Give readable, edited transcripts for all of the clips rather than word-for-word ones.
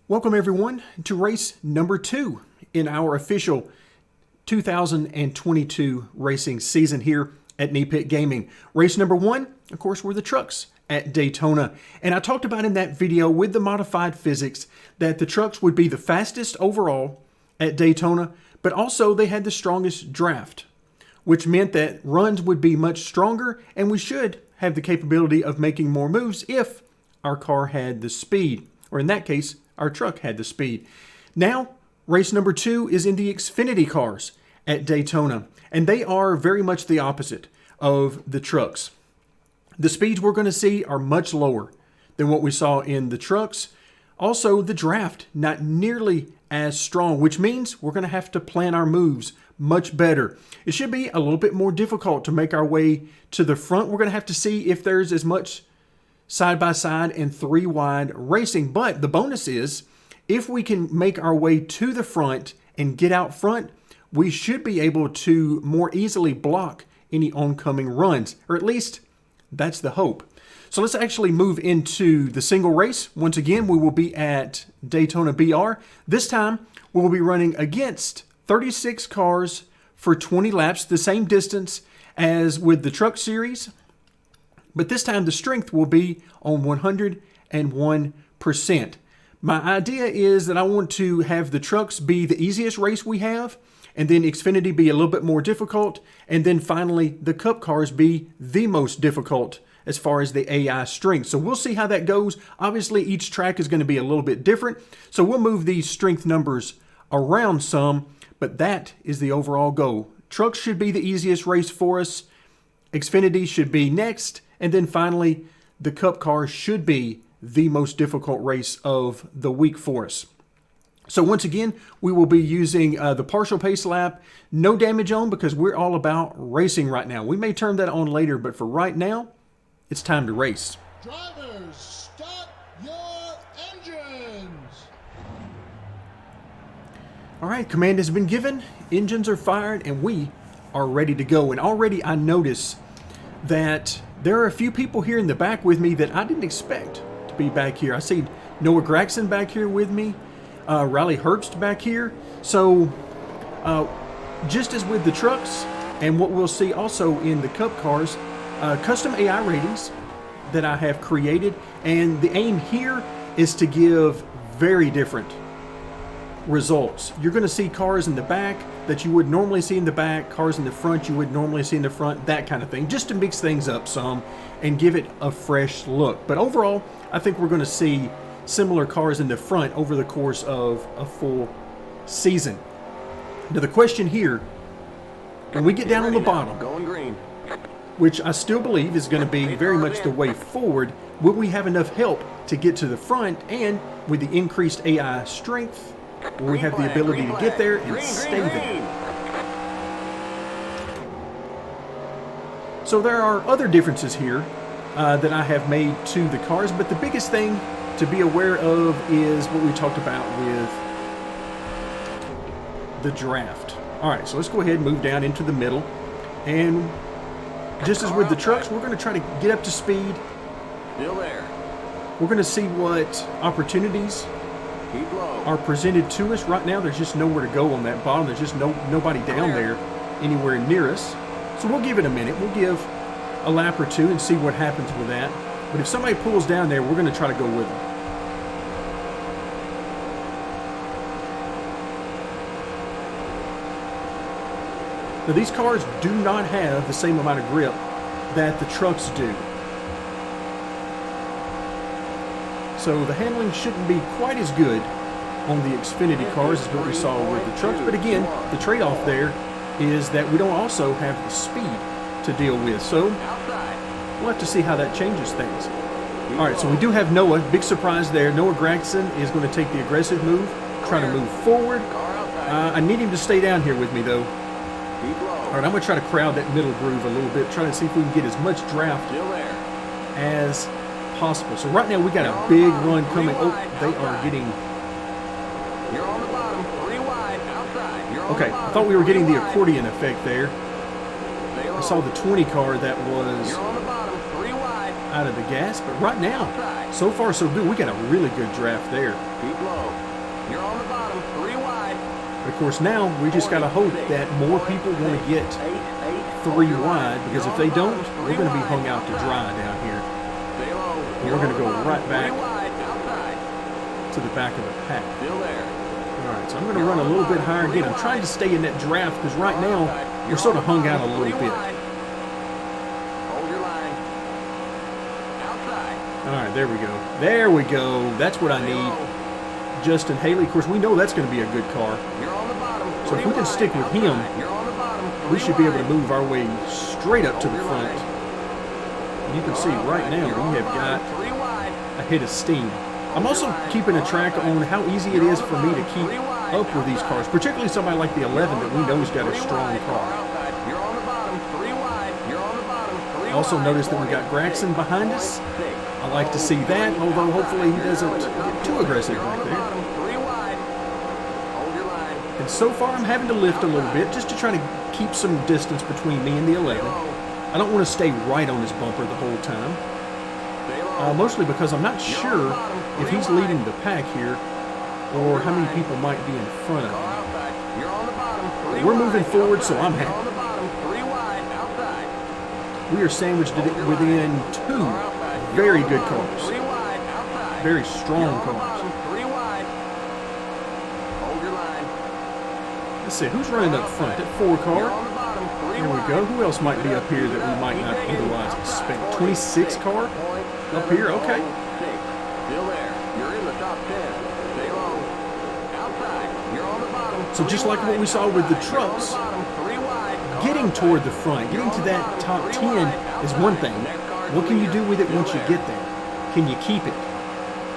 Welcome everyone to race number 2 in our official 2022 racing season here at Knee Pit Gaming. Race number 1, of course, were the trucks at Daytona. And I talked about in that video with the modified physics that the trucks would be the fastest overall at Daytona, but also they had the strongest draft, which meant that runs would be much stronger and we should have the capability of making more moves if our car had the speed, or in that case, our truck had the speed. Now, race number 2 is in the Xfinity cars at Daytona, and they are very much the opposite of the trucks. The speeds we're going to see are much lower than what we saw in the trucks. Also, the draft not nearly as strong, which means we're going to have to plan our moves much better. It should be a little bit more difficult to make our way to the front. We're going to have to see if there's as much side-by-side and 3-wide racing. But the bonus is, if we can make our way to the front and get out front, we should be able to more easily block any oncoming runs, or at least that's the hope. So let's actually move into the single race. Once again, we will be at Daytona BR. This time, we will be running against 36 cars for 20 laps, the same distance as with the Truck Series. But this time the strength will be on 101%. My idea is that I want to have the trucks be the easiest race we have, and then Xfinity be a little bit more difficult, and then finally the Cup cars be the most difficult as far as the AI strength. So we'll see how that goes. Obviously each track is going to be a little bit different, so we'll move these strength numbers around some, but that is the overall goal. Trucks should be the easiest race for us. Xfinity should be next. And then finally, the Cup car should be the most difficult race of the week for us. So once again, we will be using the partial pace lap. No damage on because we're all about racing right now. We may turn that on later, but for right now, it's time to race. Drivers, start your engines! All right, command has been given. Engines are fired and we are ready to go. And already I notice that there are a few people here in the back with me that I didn't expect to be back here. I see Noah Gragson back here with me, Riley Herbst back here. So just as with the trucks and what we'll see also in the Cup cars, custom AI ratings that I have created. And the aim here is to give very different results. You're going to see cars in the back that you would normally see in the back, cars in the front you would normally see in the front, that kind of thing, just to mix things up some and give it a fresh look. But overall, I think we're going to see similar cars in the front over the course of a full season. Now the question here, when we get down on the bottom, going green, which I still believe is going to be very much the way forward, will we have enough help to get to the front? And with the increased AI strength, will we have the ability to get there and stay there? So there are other differences here that I have made to the cars, but the biggest thing to be aware of is what we talked about with the draft. All right, so let's go ahead and move down into the middle. And just as with the trucks, we're going to try to get up to speed. Still there. We're going to see what opportunities are presented to us. Right now there's just nowhere to go on that bottom. There's just nobody down there anywhere near us. So we'll give it a minute. We'll give a lap or two and see what happens with that. But if somebody pulls down there, we're going to try to go with them. Now these cars do not have the same amount of grip that the trucks do. So the handling shouldn't be quite as good on the Xfinity cars as what we saw with the trucks. But again, the trade-off there is that we don't also have the speed to deal with. So we'll have to see how that changes things. All right, so we do have Noah. Big surprise there. Noah Gragson is going to take the aggressive move, try to move forward. I need him to stay down here with me, though. All right, I'm going to try to crowd that middle groove a little bit, try to see if we can get as much draft as possible. So right now we got a big run coming. Oh, they are getting... You're on the bottom, 3 wide, outside. Okay, I thought we were getting the accordion effect there. I saw the 20 car that was... You're on the bottom, 3 wide. out of the gas. But right now, so far so good. We got a really good draft there. Keep low. You're on the bottom, 3 wide. But of course now we just got to hope that more people want to get 3 wide, because if they don't, we're going to be hung out to dry down here. Stay low. And we're going to go right back 3 wide, outside. to the back of the pack. Still there. All right, so I'm going to run a little bit higher again. I'm trying to stay in that draft because right now we're sort of hung out a little bit. Hold your line. Outside. All right, there we go. There we go. That's what I need. Justin Haley, of course, we know that's going to be a good car. You're on the bottom. So if we can stick with him, You're on the bottom. we should be able to move our way straight up to the front. You can see right now we have got a hit of steam. I'm also keeping a track on how easy it is for me to keep up with these cars, particularly somebody like the 11 that we know has got a strong car. You're on the bottom. 3 wide. You're on the bottom. 3 Also wide. notice that we got Graxon behind us. I like to see that, although hopefully he doesn't get too aggressive back there. 3 wide. Hold your line. And so far I'm having to lift a little bit just to try to keep some distance between me and the 11. I don't want to stay right on his bumper the whole time. Mostly because I'm not sure if he's leading the pack here or how many people might be in front of him. You're on the bottom. We're moving forward, so I'm happy. On the bottom. 3 wide. Outside. We are sandwiched within 2 very good cars. 3 wide. Outside. Very strong cars. 3 wide. Hold your line. Let's see, who's running up front? That 4 car. On the bottom. 3 There we go. Who else might be up here that we might not otherwise expect? 26 car up here. Okay. Still there. You're in the top 10. Stay low. Outside. You're on the bottom. So just like what we saw with the trucks, getting toward the front, getting to that top 10 is one thing. What can you do with it once you get there? Can you keep it?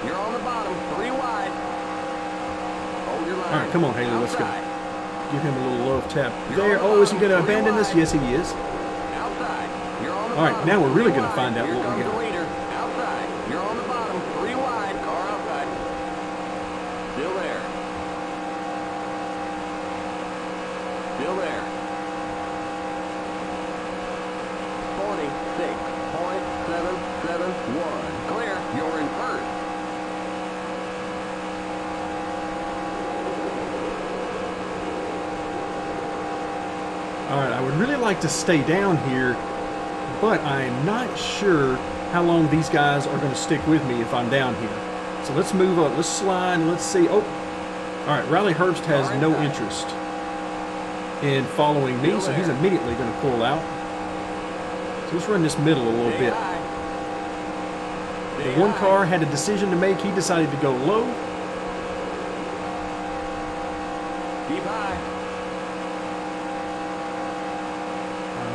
You're on the bottom. 3 wide. Hold your line. All right, come on, Haley, let's go. Give him a little love tap there. Oh, is he going to abandon us? Yes, he is. Outside. You're on the All right, bottom. now we're really going to 3 find out wide. what we Here comes got. the leader. Outside. You're on the bottom. 3 wide. Car outside. Still there. Still there. 46.771. Clear. You're in first. All right, I would really like to stay down here, but I'm not sure how long these guys are going to stick with me if I'm down here. So let's move up. Let's slide. And let's see. Oh, all right. Riley Herbst has no interest in following me, so he's immediately going to pull out. So let's run this middle a little bit. The one car had a decision to make. He decided to go low. Keep high.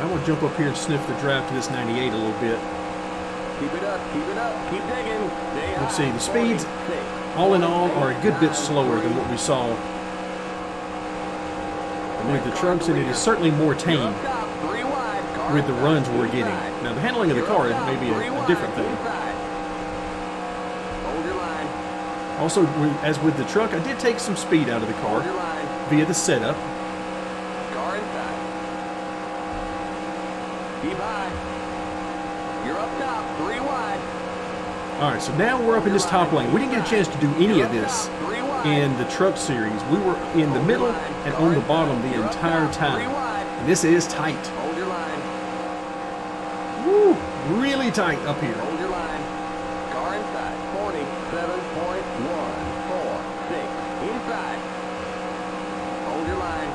I'm going to jump up here and sniff the draft to this 98 a little bit. Keep it up. Keep it up. Keep digging. Let's see. The speeds, all in all, are a good bit slower than what we saw with the trucks, and it is certainly more tame with the runs we're getting. Now, the handling of the car is maybe a different thing. Hold your line. Also, as with the truck, I did take some speed out of the car Hold your line. via the setup. Car inside. Keep high. You're up top. 3 wide. All right, so now we're up in this top lane. We didn't get a chance to do any of this in the truck series. We were in the middle and on the bottom the entire time. And this is tight. Hold your line. Woo, really tight up here. Hold your line. Car inside. 47.146. Inside. Hold your line.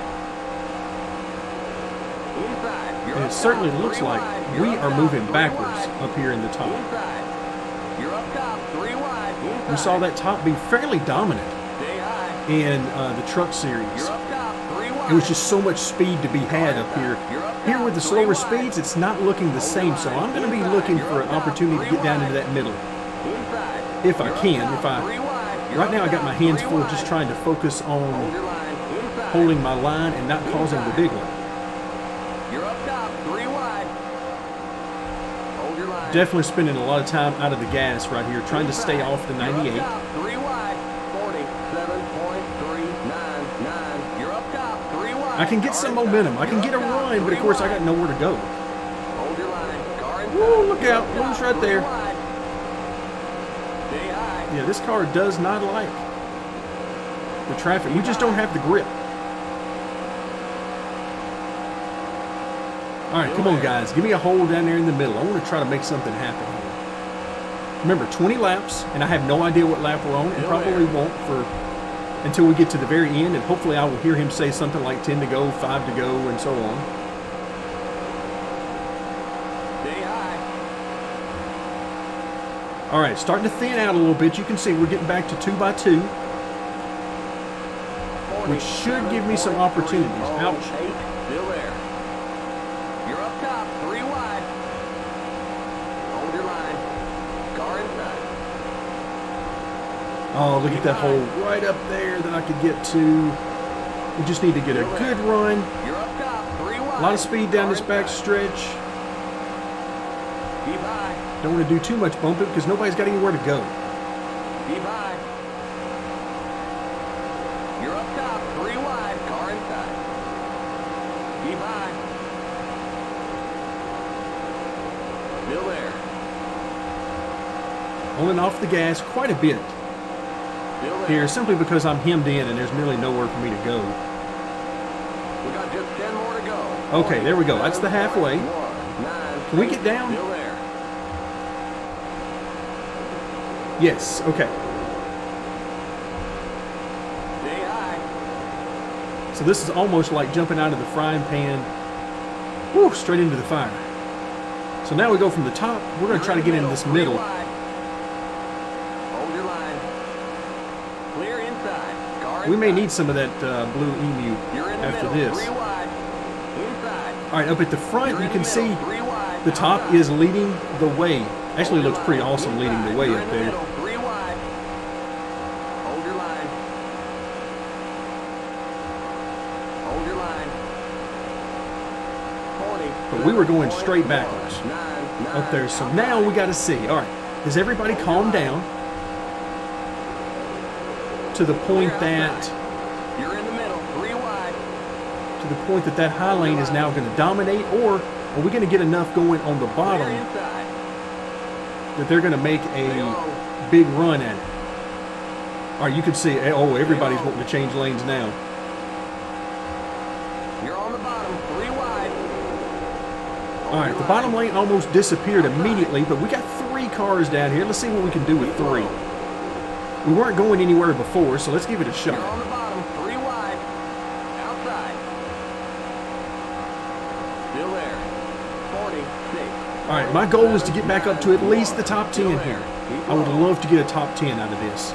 Inside. And it certainly looks like we are moving backwards up here in the top. Inside. You're up top. 3 wide. Inside. We saw that top be fairly dominant Stay high. in the truck series. You're up top. 3 wide. It was just so much speed to be had up here. Here with the slower speeds, it's not looking the same, so I'm going to be looking for an opportunity to get down into that middle. Inside. If I can. Right now I got my hands full Hold just trying to focus on your line. Inside. holding my line and not causing the big one. You're up top. 3 wide. Hold your line. Definitely spending a lot of time out of the gas right here, trying to stay off the 98. You're up top. 3 wide. 47.399. You're up top. 3 wide. I can get some momentum. I can get a run, but of course I got nowhere to go. Hold your line. Car inside. Woo, look out. Loose right there. Wide. Stay high. Yeah, this car does not like the traffic. We just don't have the grip. All right, come on, guys. Give me a hole down there in the middle. I want to try to make something happen here. Remember, 20 laps, and I have no idea what lap we're on, and probably won't until we get to the very end, and hopefully I will hear him say something like 10 to go, 5 to go, and so on. Stay high. All right, starting to thin out a little bit. You can see we're getting back to 2x2, which should give me some opportunities. Ouch. Still there. You're up top, 3 wide. Hold your line. Car inside. Oh, look at that hole right up there that I could get to. We just need to get a good run. You're up top, 3 wide. A lot of speed down this back stretch. Keep high. Don't want to do too much bumping because nobody's got anywhere to go. Keep high. You're up top, 3 wide. Car inside. Keep high. Still there. On and off the gas quite a bit Still there. here, simply because I'm hemmed in and there's nearly nowhere for me to go. We got just 10 more to go. Okay, there we go. That's the halfway. 9, Can we get down? Still there. Yes, okay. Stay high. So this is almost like jumping out of the frying pan, whoo, straight into the fire. So now we go from the top. We're going to try to get into this middle. Hold your line. Clear inside. Car We may inside. need some of that blue emu You're in the after middle. this. 3 wide. Inside. All right, up at the front, You're you in can the see middle. 3 wide. the top Outside. is leading the way. Actually, it Hold looks your pretty line. awesome leading the Inside. way You're up in the there. middle. 3 wide. Hold your line. Hold your line. 40. But we were going 40, straight backwards 9, up there. So now we got to see. All right, does everybody calm down to the point that You're in the middle. 3 wide. that high lane is now going to dominate, or are we going to get enough going on the Clear bottom inside. that they're going to make a big run at it? All right, you can see. Oh, everybody's wanting to change lanes now. You're on the bottom. 3 wide. All right, the bottom lane almost disappeared immediately, but we got 3 cars down here. Let's see what we can do with 3. We weren't going anywhere before, so let's give it a You're on shot. the bottom. 3 wide. Outside. Still there. 46. All right, my goal is to get back up to at least the top 10 here. I would love to get a top 10 out of this.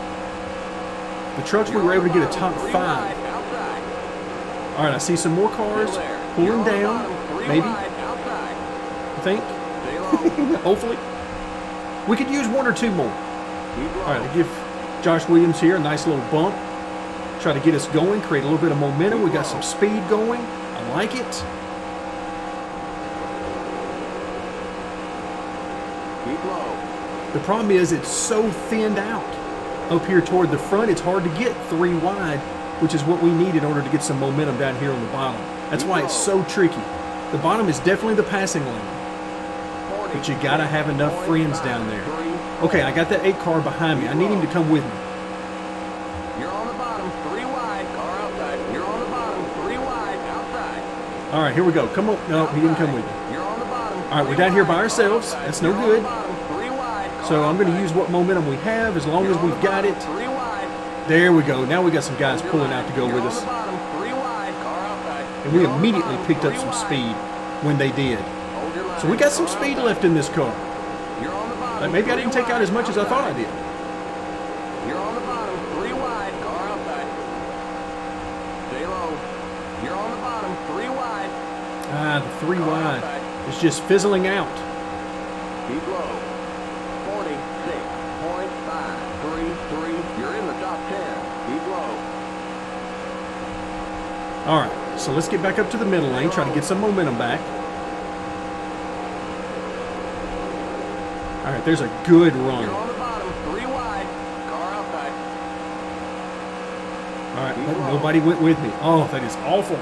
The trucks, we were able to get a top 5. Outside. All right, I see some more cars pulling down, maybe, Outside. I think. Stay low. Hopefully. We could use 1 or 2 more. Keep low. All right, I give Josh Williams here a nice little bump. Try to get us going, create a little bit of momentum. We got some speed going. I like it. Keep low. The problem is it's so thinned out up here toward the front. It's hard to get 3 wide, which is what we need in order to get some momentum down here on the bottom. That's why it's so tricky. The bottom is definitely the passing lane, but you got to have enough friends down there. Okay, I got that 8 car behind me. I need him to come with me. You're on the bottom. 3 wide. Car outside. You're on the bottom. 3 wide. Outside. All right, here we go. Come on. No, he didn't come with me. You're on the bottom. All right, we're down here by ourselves. That's no good. So I'm going to use what momentum we have as long as we've got it. 3 wide. There we go. Now we got some guys pulling out to go with us. And we immediately picked up some speed when they did. So we got some speed left in this car. Maybe I didn't take out as much as I thought I did. You're on the bottom. 3 wide. Car outside. Stay low. You're on the bottom. 3 wide. Ah, the 3 wide is just fizzling out. Keep low. 46.533. You're in the top 10. Keep low. All right, so let's get back up to the middle lane, try to get some momentum back. All right, there's a good run. You're on the bottom. 3 wide. Car outside. All right, nobody went with me. Oh, that is awful.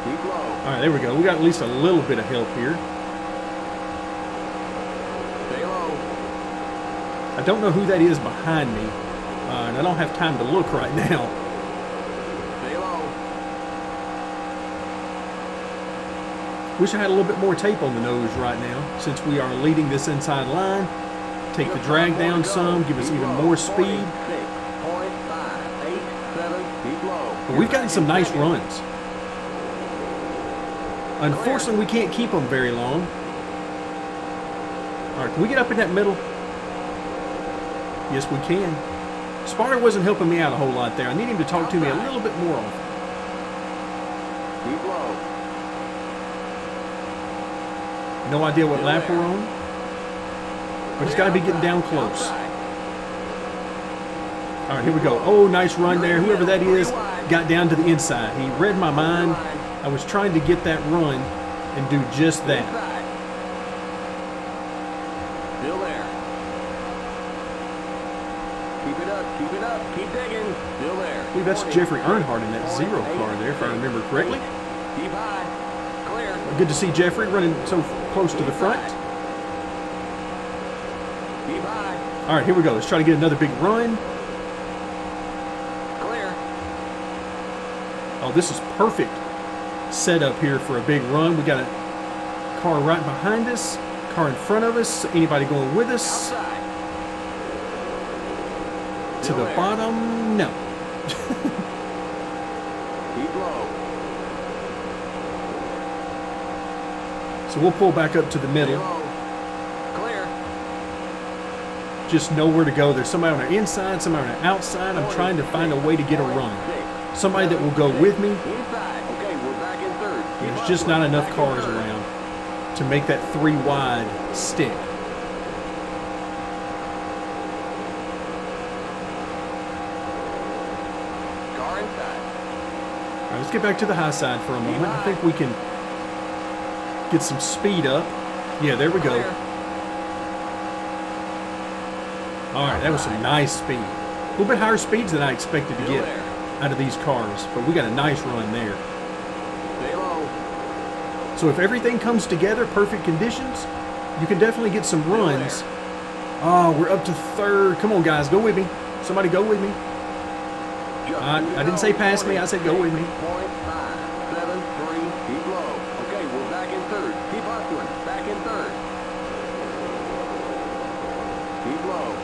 Keep low. All right, there we go. We got at least a little bit of help here. I don't know who that is behind me, and I don't have time to look right now. Stay low. Wish I had a little bit more tape on the nose right now, since we are leading this inside line. Take the drag down some, give us even more speed. 46.587. Keep low. But we've gotten some nice runs. Unfortunately, we can't keep them very long. All right, can we get up in that middle? Yes, we can. Spotter wasn't helping me out a whole lot there. I need him to talk to me a little bit more often. Keep low. No idea what lap we're on, but it's got to be getting down close. All right, here we go. Oh, nice run there. Whoever that is got down to the inside. He read my mind. I was trying to get that run and do just that. Still there. Keep it up, keep it up, keep digging. Still there. I believe that's Jeffrey Earnhardt in that zero car there, if I remember correctly. Keep high. Clear. Good to see Jeffrey running so close to the front. Keep high. All right, here we go. Let's try to get another big run. Clear. Oh, this is perfect setup here for a big run. We got a car right behind us, car in front of us, anybody going with us. Outside. To the bottom, no. Keep low. So we'll pull back up to the Stay middle. low. Clear. Just nowhere to go. There's somebody on the inside, somebody on the outside. I'm trying to find a way to get a run. Somebody that will go with me. Inside. Okay, we're back in third. There's just not enough cars around to make that 3 wide stick. Car inside. All right, let's get back to the high side for a moment. I think we can get some speed up. Yeah, there we go. Clear. All right, that was some nice speed. A little bit higher speeds than I expected to Still get there. out of these cars, but we got a nice run there. Stay low. So if everything comes together, perfect conditions, you can definitely get some runs. Oh, we're up to third. Come on, guys, go with me. Somebody go with me. I didn't say pass me, I said go with me. 0.573. Keep low. Okay, we're back in third. Keep hustling. Back in third. Keep low.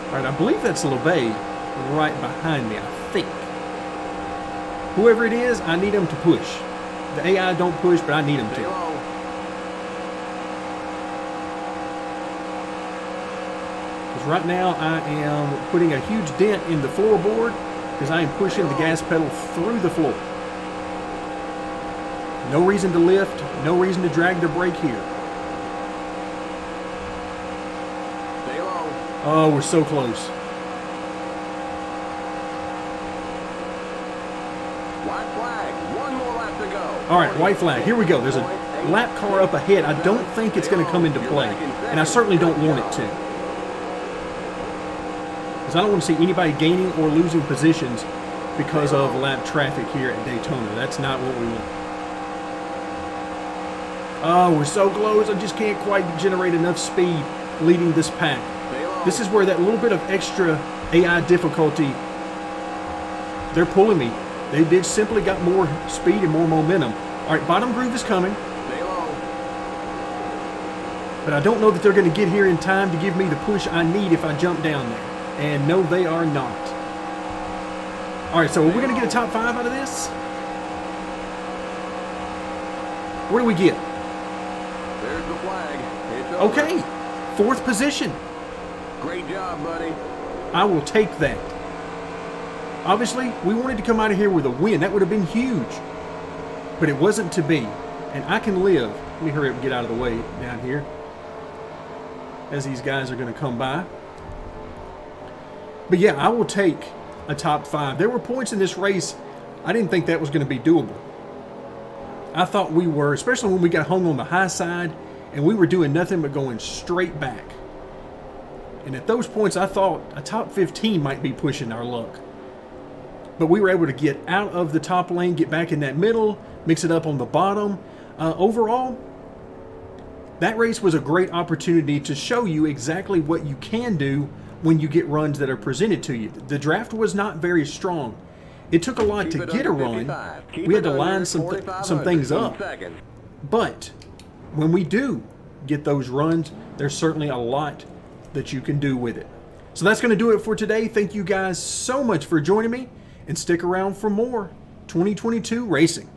All right, I believe that's LeBay right behind me, I think. Whoever it is, I need them to push. The AI don't push, but I need them Stay to. low. Because right now I am putting a huge dent in the floorboard because I am pushing the gas pedal through the floor. No reason to lift, no reason to drag the brake here. Stay low. Oh, we're so close. White flag. One more lap to go. All right, white flag. Here we go. There's a lap car up ahead. I don't think it's going to come into play, and I certainly don't want it to. Because I don't want to see anybody gaining or losing positions because of lap traffic here at Daytona. That's not what we want. Oh, we're so close. I just can't quite generate enough speed leading this pack. Stay low. This is where that little bit of extra AI difficulty, they're pulling me. They did simply got more speed and more momentum. All right, bottom groove is coming, Stay low. but I don't know that they're going to get here in time to give me the push I need if I jump down there. And no, they are not. All right, so are we going to get a top 5 out of this? What do we get? There's the flag. It's over. Okay, 4th position. Great job, buddy. I will take that. Obviously, we wanted to come out of here with a win. That would have been huge. But it wasn't to be. And I can live. Let me hurry up and get out of the way down here as these guys are going to come by. But yeah, I will take a top 5. There were points in this race I didn't think that was going to be doable. I thought we were, especially when we got hung on the high side and we were doing nothing but going straight back. And at those points, I thought a top 15 might be pushing our luck. But we were able to get out of the top lane, get back in that middle, mix it up on the bottom. Overall, That race was a great opportunity to show you exactly what you can do when you get runs that are presented to you. The draft was not very strong. It took a lot to get a run. We had to line some things up. But when we do get those runs, there's certainly a lot that you can do with it. So that's going to do it for today. Thank you guys so much for joining me, and stick around for more 2022 racing.